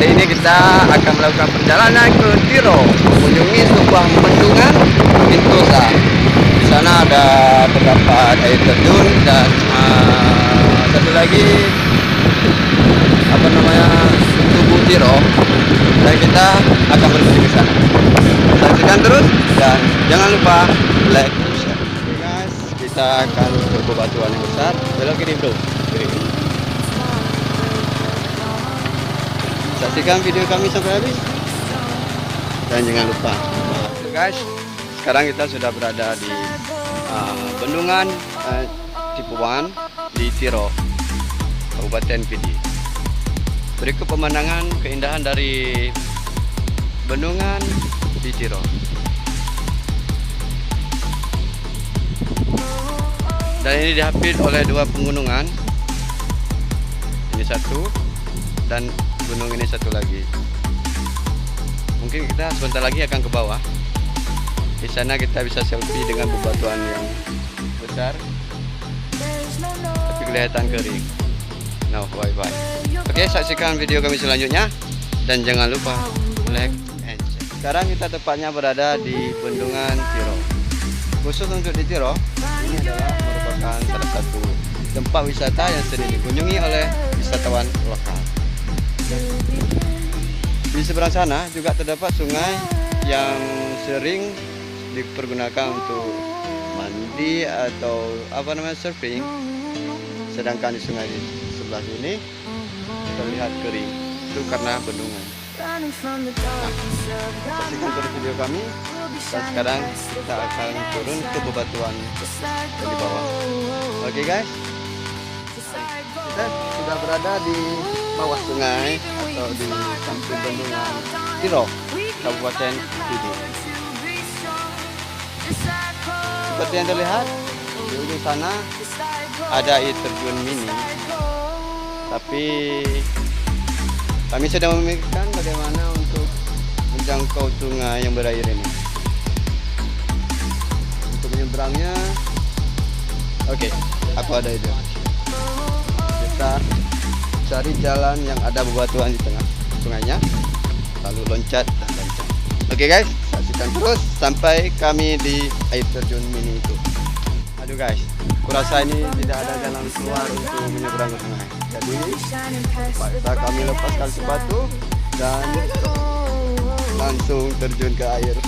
Hari ini kita akan melakukan perjalanan ke Tiro, mengunjungi sebuah bendungan Sentosa. Di sana ada terdapat air terjun dan satu lagi Tugu Tiro, dan kita akan menuju ke sana. Saksikan terus dan jangan lupa like dan share. Oke guys, kita akan ke bebatuan yang besar. Belok kiri bro, kiri. Saksikan video kami sampai habis dan jangan lupa. Oke guys, sekarang kita sudah berada di bendungan Tipuan di Tiro, Kabupaten PD. Berikut pemandangan keindahan dari bendungan di Tiro. Dan ini diapit oleh dua pegunungan. Ini satu dan gunung ini satu lagi. Mungkin kita sebentar lagi akan ke bawah. Di sana kita bisa selfie dengan bebatuan yang besar, tapi kelihatan kering. Now bye bye. Oke, saksikan video kami selanjutnya dan jangan lupa like and share. Sekarang kita tepatnya berada di bendungan Tiro. Khusus untuk di Tiro, ini adalah merupakan salah satu tempat wisata yang sering dikunjungi oleh wisatawan lokal. Di seberang sana juga terdapat sungai yang sering dipergunakan untuk mandi atau surfing. Sedangkan di sungai sebelah sini terlihat kering, itu karena bendungan. Saksikan terus video kami, dan sekarang kita akan turun ke bebatuan di bawah. Oke guys, kita sudah berada di bawah sungai atau di samping bendungan Tiro, Kabupaten PD. Seperti yang terlihat di ujung sana ada air terjun mini, tapi kami sedang memikirkan bagaimana untuk menjangkau sungai yang berair ini. Untuk menyeberangnya, oke, aku ada ide. Kita cari jalan yang ada bebatuan di tengah sungainya, lalu loncat dan loncat. Oke guys, saksikan terus sampai kami di air terjun mini itu. Aduh guys, kurasa ini tidak ada jalan keluar untuk menyeberang sungai. Jadi terpaksa kami lepaskan sepatu dan langsung terjun ke air.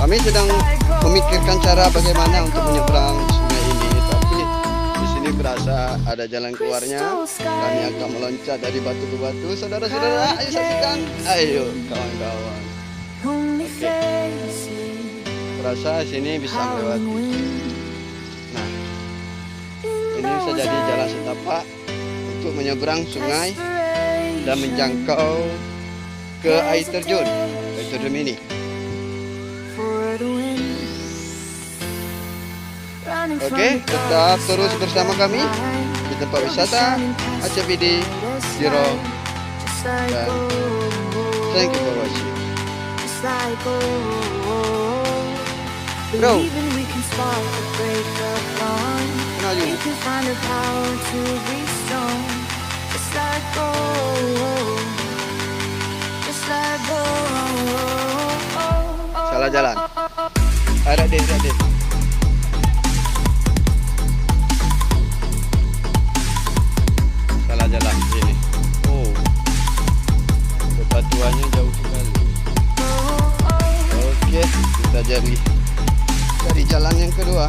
Kami sedang memikirkan cara bagaimana untuk menyeberang sungai ini, tapi di sini berasa ada jalan keluarnya. Kami akan meloncat dari batu ke batu. Saudara-saudara, ayo saksikan. Ayo kawan-kawan. Oke. Berasa sini bisa melewati. Nah, ini bisa jadi jalan setapak untuk menyeberang sungai dan menjangkau ke air terjun ini. Oke, tetap terus bersama kami di tempat wisata ACPD Tiro, dan thank you for watching. Bro, salah jalan. Ada deh. Salah jalan ini. Oh, bebatuannya jauh sekali. Oke, kita cari jalan yang kedua.